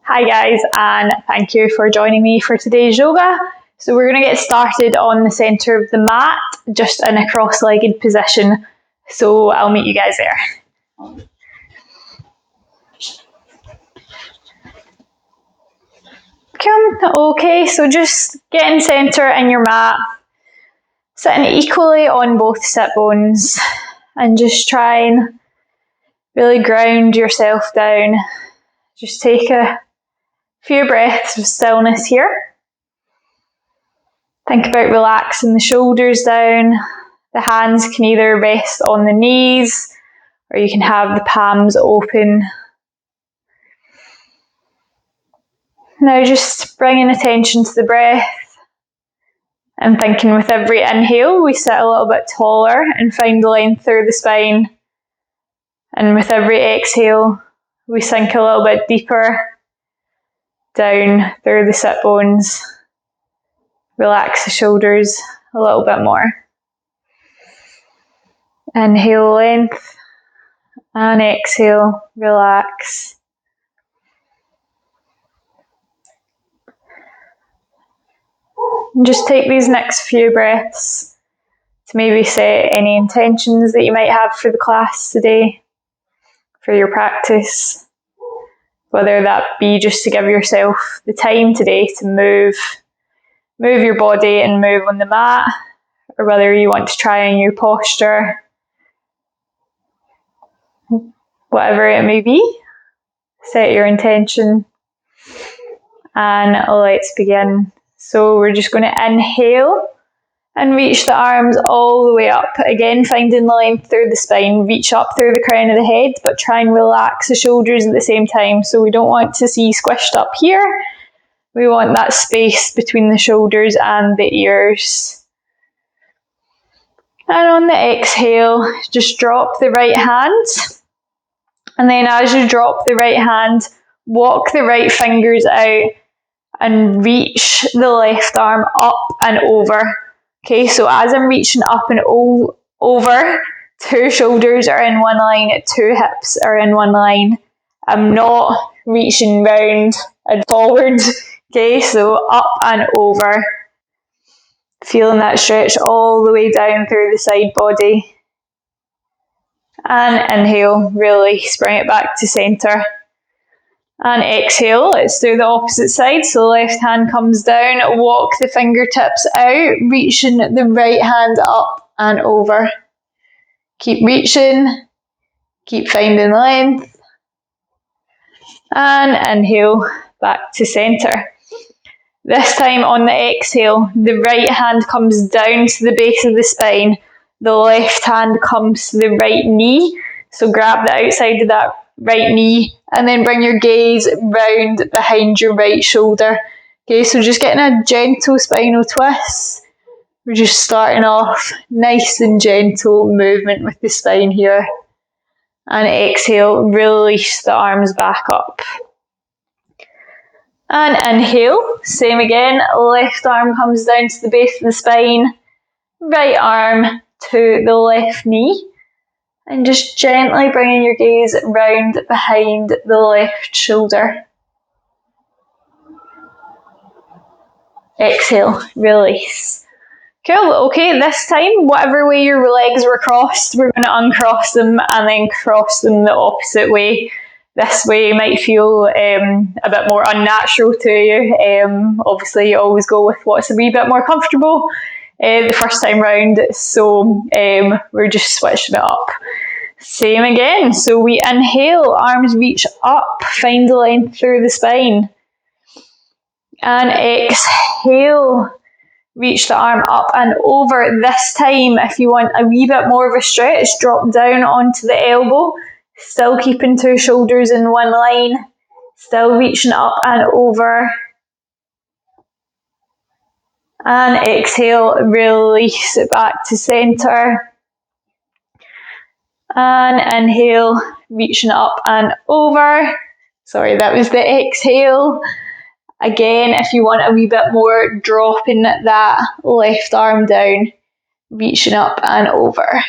Hi guys, and thank you for joining me for today's yoga. So we're going to get started on the centre of the mat, just in a cross-legged position. So I'll meet you guys there. Okay, so just get in centre in your mat, sitting equally on both sit bones, and just try and really ground yourself down. Just take a few breaths of stillness here. Think about relaxing the shoulders down. The hands can either rest on the knees or you can have the palms open. Now just bringing attention to the breath and thinking with every inhale we sit a little bit taller and find the length through the spine. And with every exhale we sink a little bit deeper down through the sit bones. Relax the shoulders a little bit more. Inhale, length, and exhale, relax. And just take these next few breaths to maybe set any intentions that you might have for the class today, for your practice. Whether that be just to give yourself the time today to move your body and move on the mat, or whether you want to try on your posture. Whatever it may be, set your intention and let's begin. So we're just going to inhale and reach the arms all the way up. Again, finding the length through the spine. Reach up through the crown of the head, but try and relax the shoulders at the same time. So we don't want to see squished up here. We want that space between the shoulders and the ears. And on the exhale, just drop the right hand. And then as you drop the right hand, walk the right fingers out and reach the left arm up and over. Okay, so as I'm reaching up and over, 2 shoulders are in one line, 2 hips are in one line. I'm not reaching round and forward. Okay, so up and over. Feeling that stretch all the way down through the side body. And inhale, release, bring it back to centre. And exhale, let's do the opposite side. So left hand comes down, walk the fingertips out, reaching the right hand up and over. Keep reaching, keep finding length. And inhale, back to centre. This time on the exhale, the right hand comes down to the base of the spine. The left hand comes to the right knee. So grab the outside of that right knee and then bring your gaze round behind your right shoulder. Okay, so just getting a gentle spinal twist. We're just starting off nice and gentle movement with the spine here. And exhale, release the arms back up. And inhale, same again, left arm comes down to the base of the spine, right arm to the left knee, and just gently bringing your gaze round behind the left shoulder. Exhale, release. Cool, okay, this time, whatever way your legs were crossed, we're going to uncross them and then cross them the opposite way. This way might feel a bit more unnatural to you. Obviously, you always go with what's a wee bit more comfortable the first time round. So we're just switching it up. Same again. So we inhale, arms reach up, find the length through the spine. And exhale, reach the arm up and over. This time, if you want a wee bit more of a stretch, drop down onto the elbow. Still keeping 2 shoulders in one line. Still reaching up and over. And exhale, release it back to centre. And inhale, reaching up and over. Sorry, that was the exhale. Again, if you want a wee bit more, dropping that left arm down, reaching up and over.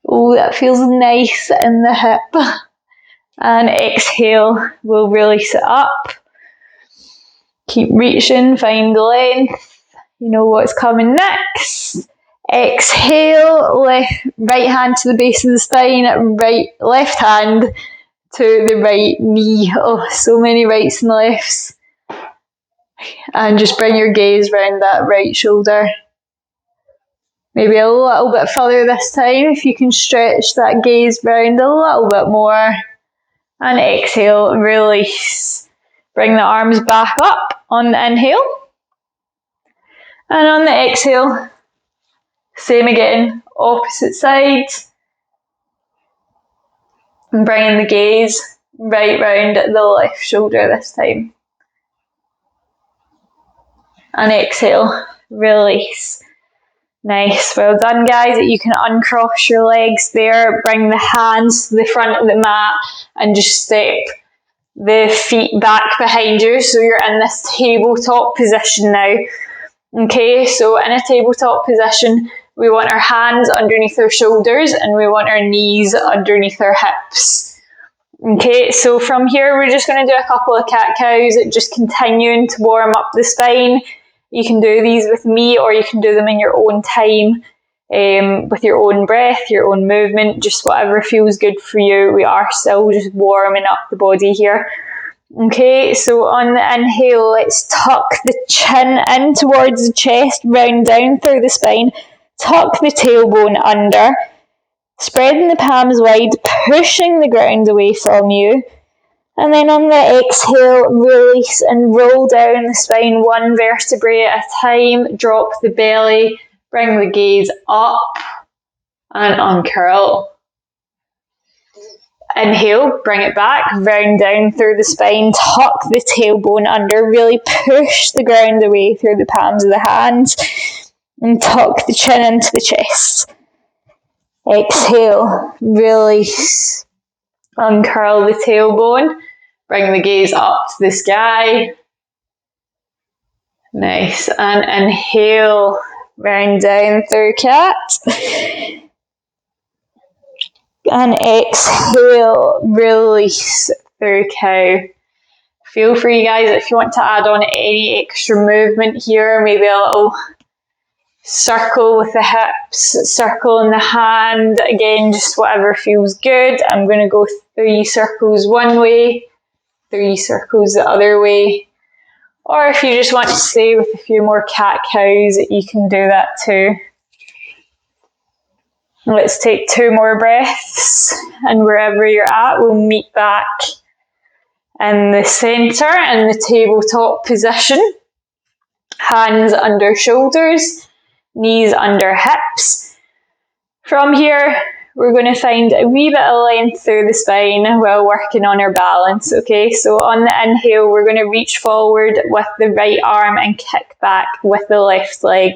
Oh, that feels nice in the hip. And exhale, we'll release it up. Keep reaching, find the length. You know what's coming next. Exhale, right hand to the base of the spine, left hand to the right knee. Oh, so many rights and lefts. And just bring your gaze round that right shoulder. Maybe a little bit further this time if you can stretch that gaze round a little bit more. And exhale, release. Bring the arms back up on the inhale. And on the exhale, same again, opposite side. And bringing the gaze right round the left shoulder this time. And exhale, release. Nice, well done guys. You can uncross your legs there, bring the hands to the front of the mat and just step the feet back behind you so you're in this tabletop position now. Okay, so in a tabletop position, we want our hands underneath our shoulders and we want our knees underneath our hips. Okay, so from here we're just going to do a couple of cat-cows, just continuing to warm up the spine. You can do these with me or you can do them in your own time, with your own breath, your own movement, just whatever feels good for you. We are still just warming up the body here. Okay, so on the inhale, let's tuck the chin in towards the chest, round down through the spine, tuck the tailbone under, spreading the palms wide, pushing the ground away from you. And then on the exhale, release and roll down the spine one vertebrae at a time. Drop the belly, bring the gaze up and uncurl. Inhale, bring it back, round down through the spine, tuck the tailbone under, really push the ground away through the palms of the hands and tuck the chin into the chest. Exhale, release. Uncurl the tailbone, bring the gaze up to the sky. Nice, and inhale, round down through cat. And exhale, release through cow. Feel free guys, if you want to add on any extra movement here, maybe a little circle with the hips, circle in the hand, again, just whatever feels good. I'm going to go 3 circles one way, 3 circles the other way. Or if you just want to stay with a few more cat-cows, you can do that too. Let's take 2 more breaths, and wherever you're at, we'll meet back in the centre in the tabletop position. Hands under shoulders, knees under hips. From here, we're going to find a wee bit of length through the spine while working on our balance, okay? So on the inhale, we're going to reach forward with the right arm and kick back with the left leg.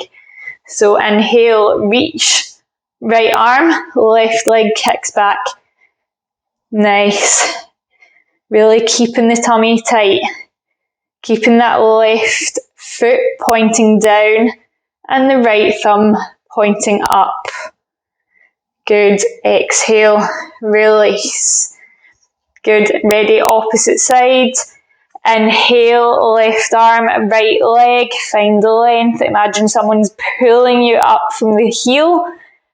So inhale, reach, right arm, left leg kicks back. Nice. Really keeping the tummy tight. Keeping that left foot pointing down and the right thumb pointing up. Good. Exhale, release. Good. Ready, opposite side. Inhale, left arm, right leg, find the length. Imagine someone's pulling you up from the heel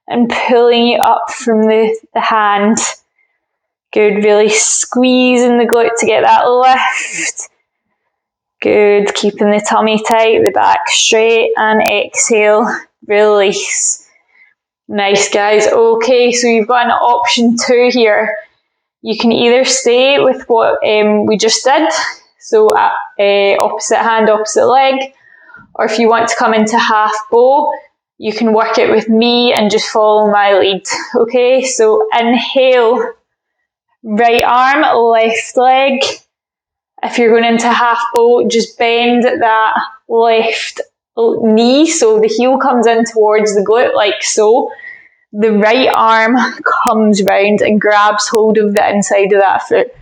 and pulling you up from the hand. Good. Really squeezing the glute to get that lift. Good, keeping the tummy tight, the back straight, and exhale, release. Nice guys, okay, so you've got an option 2 here. You can either stay with what we just did, so opposite hand, opposite leg, or if you want to come into half bow, you can work it with me and just follow my lead, okay? So inhale, right arm, left leg. If you're going into half bow, just bend that left knee so the heel comes in towards the glute like so. The right arm comes round and grabs hold of the inside of that foot.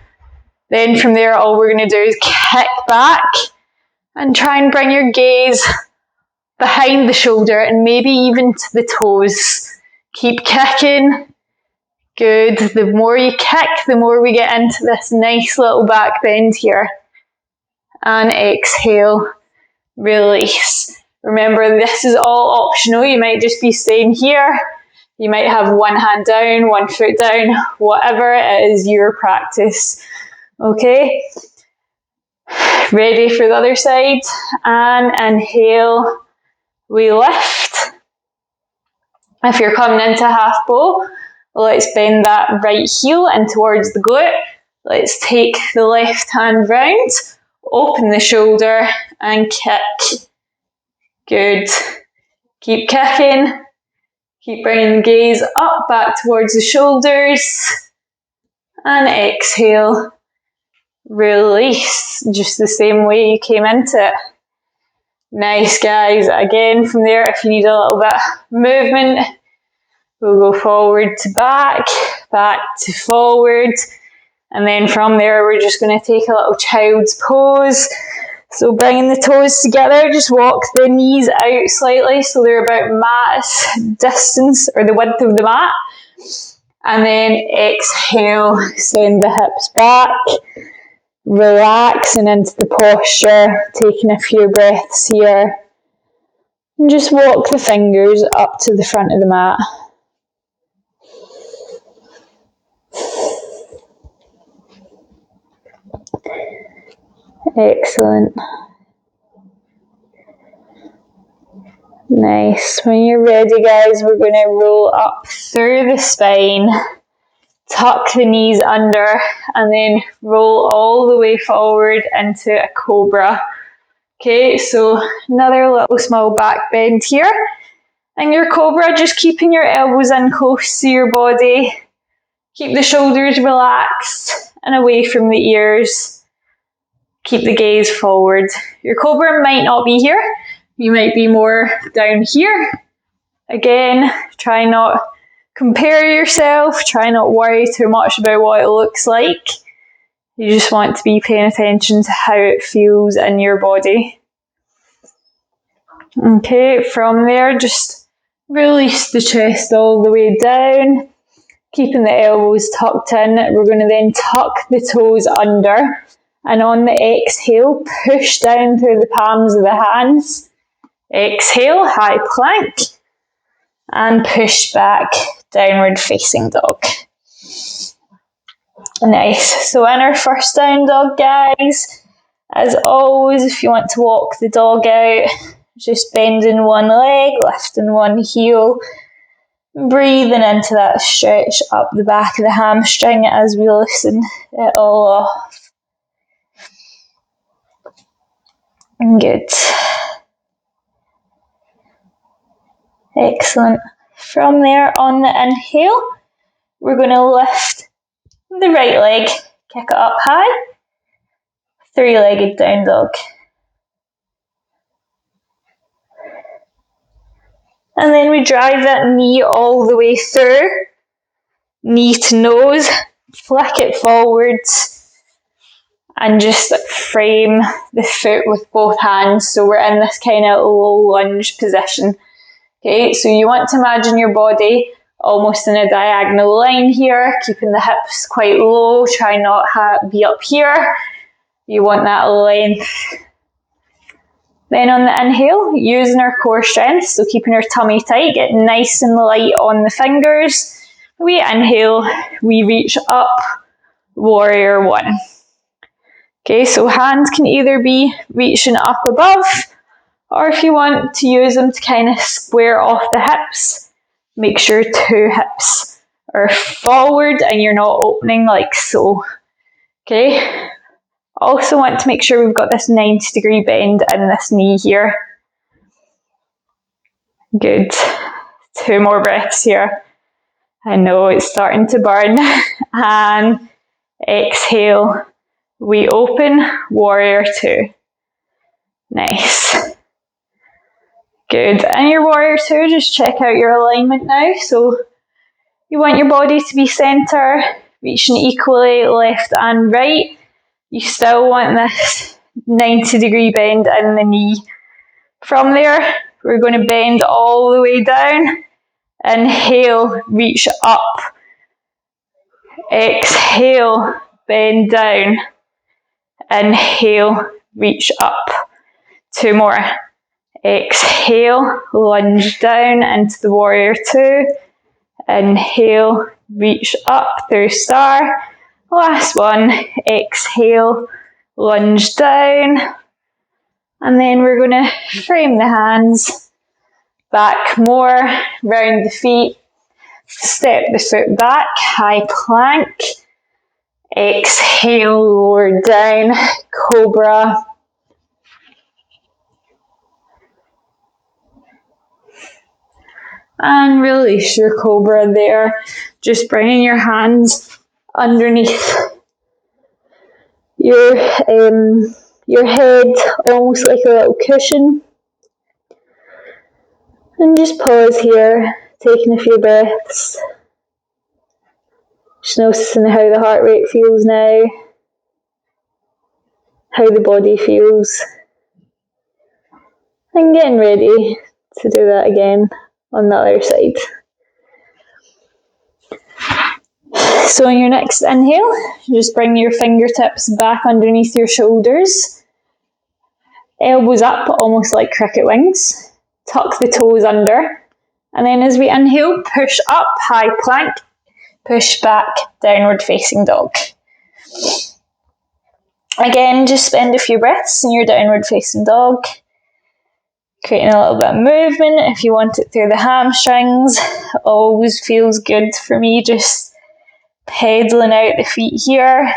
Then from there, all we're going to do is kick back and try and bring your gaze behind the shoulder and maybe even to the toes. Keep kicking, Good. The more you kick, the more we get into this nice little back bend here. And exhale, release. Remember, this is all optional. You might just be staying here. You might have one hand down, one foot down, whatever it is your practice. Okay? Ready for the other side? And inhale, we lift. If you're coming into half bow, let's bend that right heel in towards the glute. Let's take the left hand round, open the shoulder and kick. Good. Keep kicking. Keep bringing the gaze up, back towards the shoulders. And exhale. Release. Just the same way you came into it. Nice, guys. Again, from there, if you need a little bit of movement, we'll go forward to back to forward. And then from there, we're just going to take a little child's pose. So bringing the toes together, just walk the knees out slightly so they're about mat distance or the width of the mat. And then exhale, send the hips back, relaxing into the posture, taking a few breaths here. And just walk the fingers up to the front of the mat. Excellent. Nice. When you're ready, guys, we're going to roll up through the spine, tuck the knees under, and then roll all the way forward into a cobra. Okay, so another little small back bend here. And your cobra, just keeping your elbows in close to your body. Keep the shoulders relaxed and away from the ears. Keep the gaze forward. Your cobra might not be here. You might be more down here. Again, try not compare yourself. Try not worry too much about what it looks like. You just want to be paying attention to how it feels in your body. Okay, from there, just release the chest all the way down. Keeping the elbows tucked in. We're going to then tuck the toes under. And on the exhale, push down through the palms of the hands. Exhale, high plank. And push back, downward facing dog. Nice. So in our first down dog, guys, as always, if you want to walk the dog out, just bending one leg, lifting one heel, breathing into that stretch up the back of the hamstring as we loosen it all off. Good. Excellent. From there, on the inhale, we're going to lift the right leg, kick it up high, three-legged down dog. And then we drive that knee all the way through, knee to nose, flick it forwards, and just frame the foot with both hands. So we're in this kind of low lunge position. Okay, so you want to imagine your body almost in a diagonal line here, keeping the hips quite low, try not be up here. You want that length. Then on the inhale, using our core strength, so keeping our tummy tight, get nice and light on the fingers. We inhale, we reach up, warrior one. Okay, so hands can either be reaching up above, or if you want to use them to kind of square off the hips, make sure two hips are forward and you're not opening like so. Okay. Also want to make sure we've got this 90-degree bend in this knee here. Good. 2 more breaths here. I know it's starting to burn. And exhale. We open, warrior two. Nice. Good. And your warrior two, just check out your alignment now. So you want your body to be centre, reaching equally left and right. You still want this 90-degree bend in the knee. From there, we're going to bend all the way down. Inhale, reach up. Exhale, bend down. Inhale, reach up. 2 more. Exhale, lunge down into the warrior 2. Inhale, reach up through star. Last one. Exhale, lunge down. And then we're going to frame the hands. Back more, round the feet. Step the foot back, high plank. Exhale, lower down, cobra. And release your cobra there. Just bringing your hands underneath your head, almost like a little cushion. And just pause here, taking a few breaths. Just noticing how the heart rate feels now, how the body feels. And getting ready to do that again on the other side. So on your next inhale, just bring your fingertips back underneath your shoulders. Elbows up, almost like cricket wings. Tuck the toes under. And then as we inhale, push up, high plank. Push back, downward facing dog. Again, just spend a few breaths in your downward facing dog. Creating a little bit of movement if you want it through the hamstrings. Always feels good for me, just pedaling out the feet here.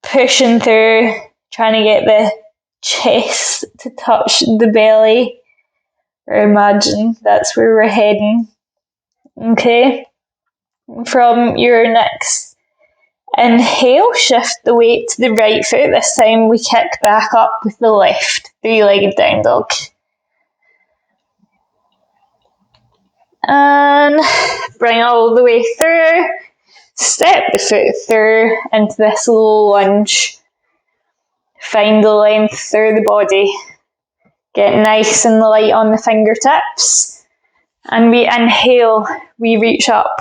Pushing through, trying to get the chest to touch the belly. Or imagine that's where we're heading. Okay. From your next inhale, shift the weight to the right foot. This time we kick back up with the left. 3-legged down dog. And bring all the way through. Step the foot through into this low lunge. Find the length through the body. Get nice and light on the fingertips. And we inhale, we reach up.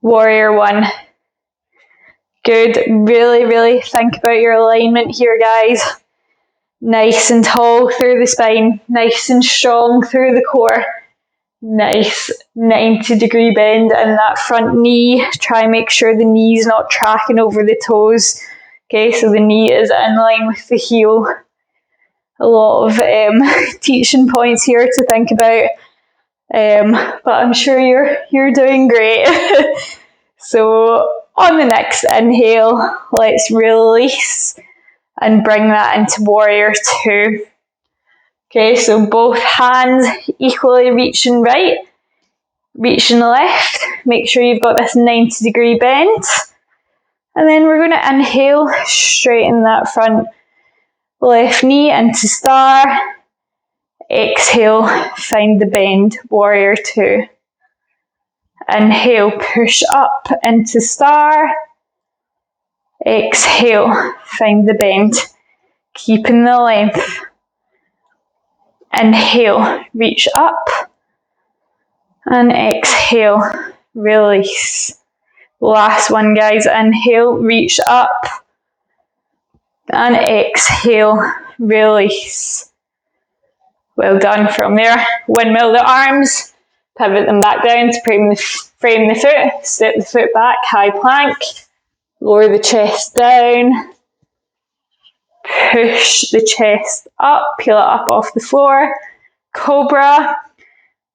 Warrior 1. Good. Really, really think about your alignment here, guys. Nice and tall through the spine. Nice and strong through the core. Nice 90-degree bend in that front knee. Try and make sure the knee's not tracking over the toes. Okay, so the knee is in line with the heel. A lot of teaching points here to think about. But I'm sure you're doing great. So on the next inhale, let's release and bring that into warrior 2. Okay, so both hands equally reaching right, reaching left. Make sure you've got this 90-degree bend. And then we're going to inhale, straighten that front left knee into star. Exhale, find the bend, warrior 2. Inhale, push up into star. Exhale, find the bend, keeping the length. Inhale, reach up. And exhale, release. Last one, guys. Inhale, reach up. And exhale, release. Well done. From there, windmill the arms. Pivot them back down to frame the foot. Step the foot back, high plank. Lower the chest down. Push the chest up, peel it up off the floor. Cobra.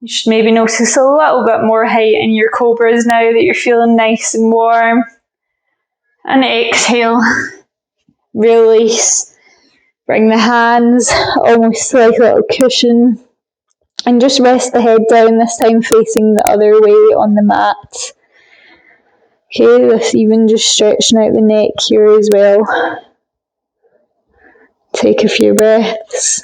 You should maybe notice a little bit more height in your cobras now that you're feeling nice and warm. And exhale. Release. Bring the hands almost like a little cushion. And just rest the head down, this time facing the other way on the mat. Okay, this even just stretching out the neck here as well. Take a few breaths.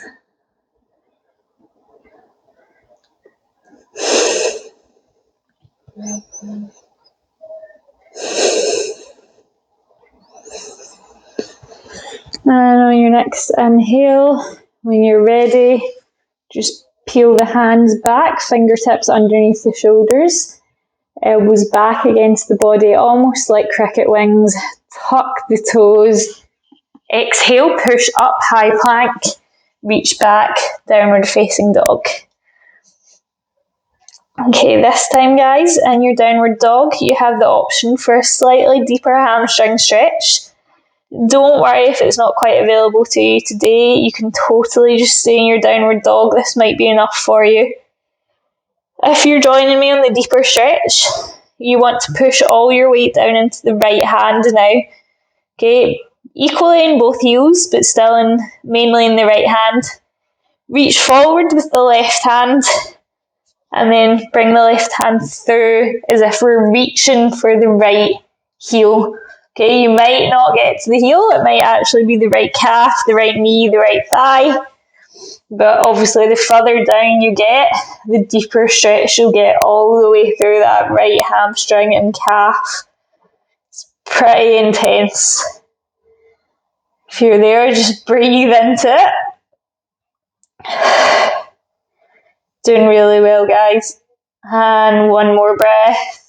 And on your next inhale, when you're ready, just peel the hands back, fingertips underneath the shoulders. Elbows back against the body, almost like cricket wings. Tuck the toes. Exhale, push up, high plank. Reach back, downward facing dog. Okay, this time guys, in your downward dog, you have the option for a slightly deeper hamstring stretch. Don't worry if it's not quite available to you today. You can totally just stay in your downward dog. This might be enough for you. If you're joining me on the deeper stretch, you want to push all your weight down into the right hand now. Okay, equally in both heels, but still mainly in the right hand. Reach forward with the left hand, and then bring the left hand through as if we're reaching for the right heel. Okay, you might not get to the heel, it might actually be the right calf, the right knee, the right thigh. But obviously the further down you get, the deeper stretch you'll get all the way through that right hamstring and calf. It's pretty intense. If you're there, just breathe into it. Doing really well, guys. And one more breath.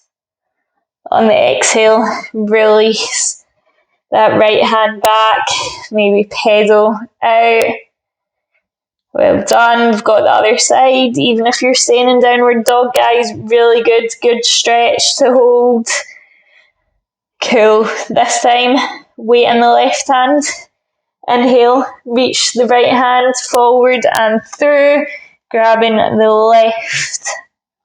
On the exhale, release that right hand back, maybe pedal out. Well done, we've got the other side. Even if you're staying in downward dog, guys, really good stretch to hold. Cool. This time, weight in the left hand. Inhale, reach the right hand forward and through, grabbing the left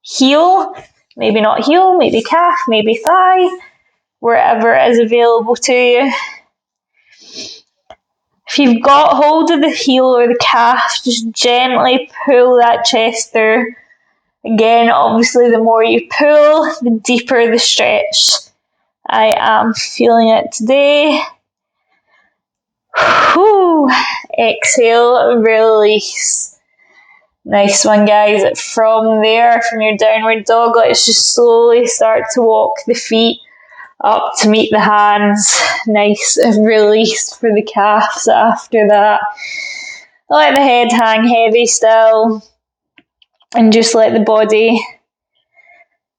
heel. Maybe not heel, maybe calf, maybe thigh, wherever is available to you. If you've got hold of the heel or the calf, just gently pull that chest through. Again, obviously the more you pull, the deeper the stretch. I am feeling it today. Whew. Exhale, release. Nice one, guys. From there, from your downward dog, let's just slowly start to walk the feet up to meet the hands. Nice release for the calves after that. Let the head hang heavy still, and just let the body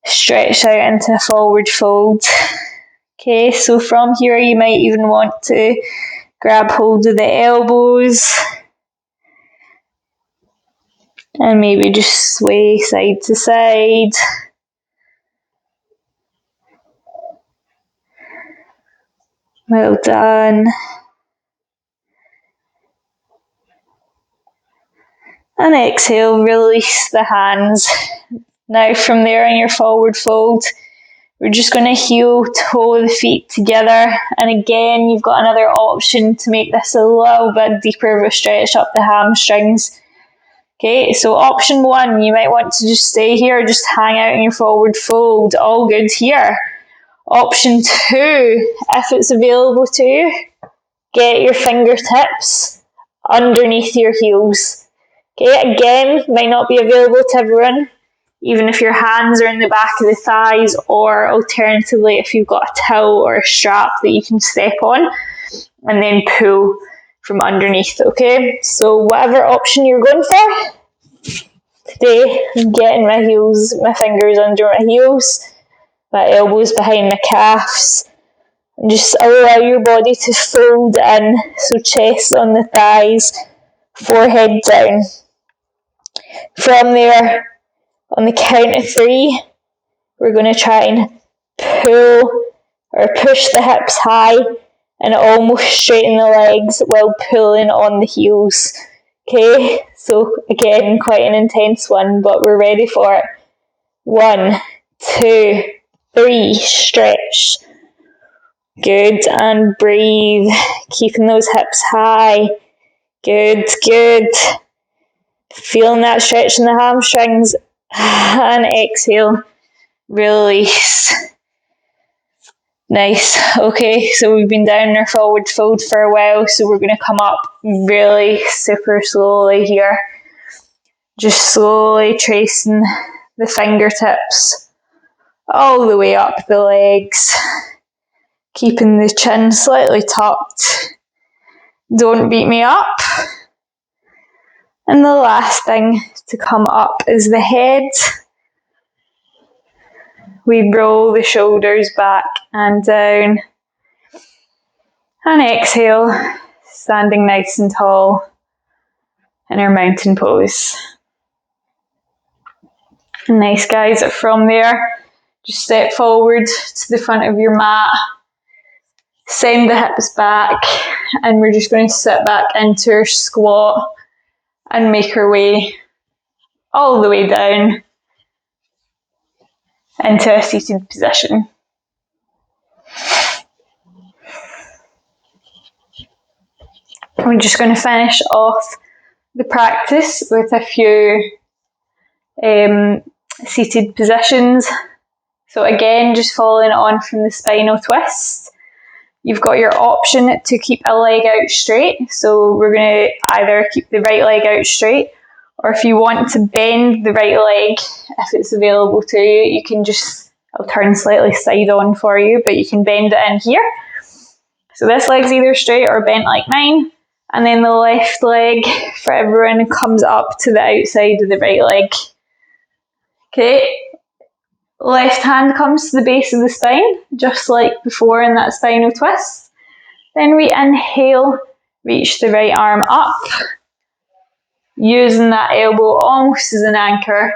stretch out into a forward fold. Okay, so from here you might even want to grab hold of the elbows and maybe just sway side to side. Well done. And exhale, release the hands. Now from there in your forward fold, we're just going to heel toe the feet together. And again, you've got another option to make this a little bit deeper of a stretch up the hamstrings. Okay, so option one, you might want to just stay here, just hang out in your forward fold. All good here. Option two, if it's available to you, get your fingertips underneath your heels. Okay, again, might not be available to everyone, even if your hands are in the back of the thighs, or alternatively if you've got a towel or a strap that you can step on and then pull from underneath. Okay, so whatever option you're going for, today I'm getting my fingers under my heels, my elbows behind my calves, and just allow your body to fold in, so chest on the thighs, forehead down. From there, on the count of 3, we're going to try and pull or push the hips high and almost straighten the legs while pulling on the heels. Okay, so again, quite an intense one, but we're ready for it. 1, 2, 3, stretch. Good, and breathe, keeping those hips high. Good. Feeling that stretch in the hamstrings. And exhale, release. Nice. Okay, so we've been down in our forward fold for a while, so we're going to come up really super slowly here. Just slowly tracing the fingertips all the way up the legs, keeping the chin slightly tucked. Don't beat me up. And the last thing to come up is the head. We roll the shoulders back and down. And exhale, standing nice and tall in our mountain pose. Nice, guys. From there, just step forward to the front of your mat. Send the hips back, and we're just going to sit back into our squat and make our way all the way down into a seated position. We're just going to finish off the practice with a few seated positions. So again, just following on from the spinal twist, you've got your option to keep a leg out straight. So we're going to either keep the right leg out straight, or if you want to bend the right leg, if it's available to you, you can just, I'll turn slightly side on for you, but you can bend it in here. So this leg's either straight or bent like mine, and then the left leg for everyone comes up to the outside of the right leg. Okay, left hand comes to the base of the spine, just like before in that spinal twist. Then we inhale, reach the right arm up, using that elbow almost as an anchor,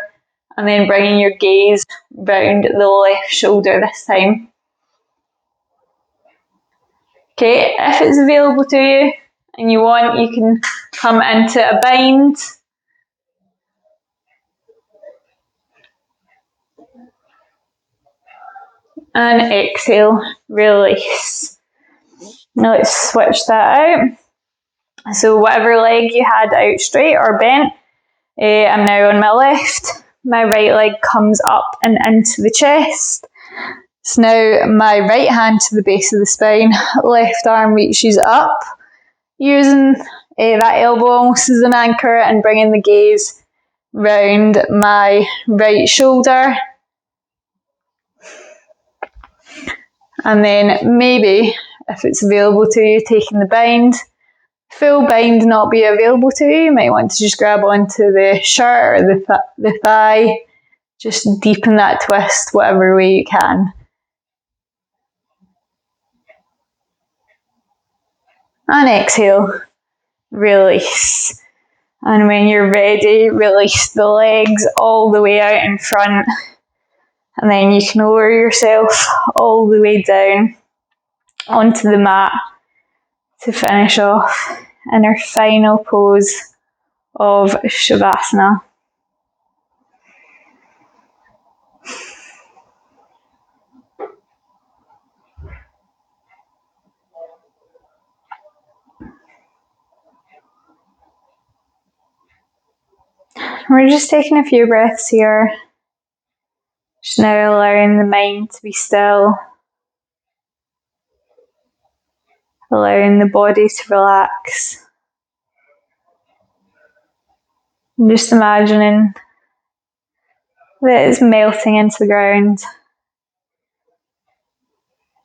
and then bringing your gaze round the left shoulder this time. Okay, if it's available to you and you want, you can come into a bind. And exhale, release. Now let's switch that out. So whatever leg you had out straight or bent, I'm now on my left. My right leg comes up and into the chest. So now my right hand to the base of the spine, left arm reaches up, using that elbow almost as an anchor and bringing the gaze round my right shoulder. And then maybe, if it's available to you, taking the bind. Full bind not be available to you, you might want to just grab onto the shirt or the thigh. Just deepen that twist whatever way you can. And exhale, release. And when you're ready, release the legs all the way out in front. And then you can lower yourself all the way down onto the mat to finish off in our final pose of Shavasana. We're just taking a few breaths here. Just now allowing the mind to be still. Allowing the body to relax. And just imagining that it's melting into the ground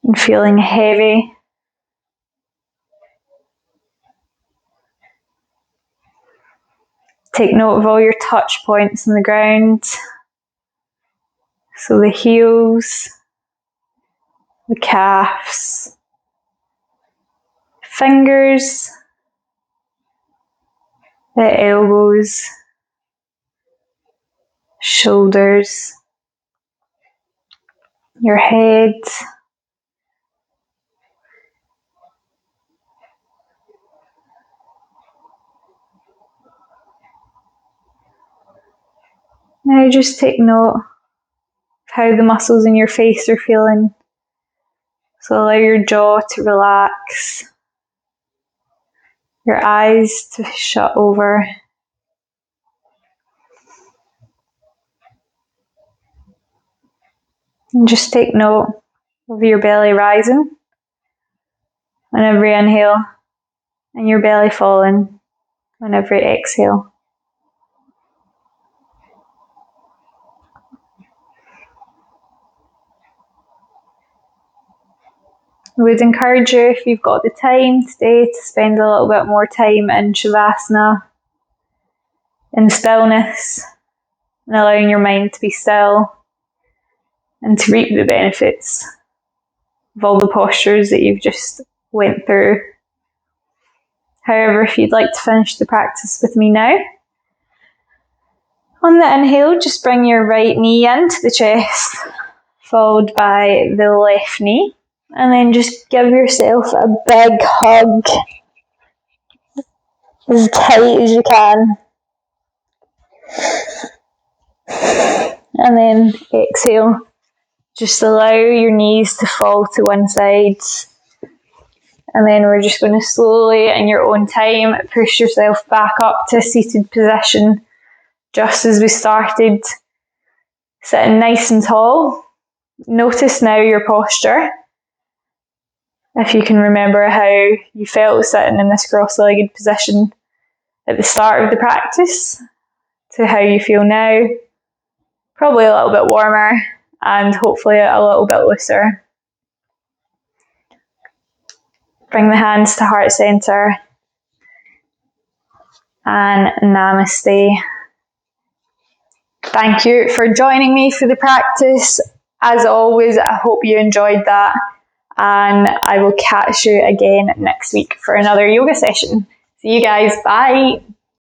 and feeling heavy. Take note of all your touch points on the ground. So the heels, the calves, fingers, the elbows, shoulders, your head, now just take note of how the muscles in your face are feeling. So allow your jaw to relax, your eyes to shut over. And just take note of your belly rising on every inhale and your belly falling on every exhale. I would encourage you, if you've got the time today, to spend a little bit more time in Shavasana, in stillness, and allowing your mind to be still. and to reap the benefits of all the postures that you've just went through. However, if you'd like to finish the practice with me now, on the inhale, just bring your right knee into the chest, followed by the left knee, and then just give yourself a big hug, as tight as you can. And then exhale. Just allow your knees to fall to one side. And then we're just going to slowly, in your own time, push yourself back up to a seated position, just as we started. Sitting nice and tall. Notice now your posture. If you can remember how you felt sitting in this cross-legged position at the start of the practice to how you feel now. Probably a little bit warmer and hopefully a little bit looser. Bring the hands to heart center and namaste. Thank you for joining me for the practice. As always, I hope you enjoyed that, and I will catch you again next week for another yoga session. See you guys, bye.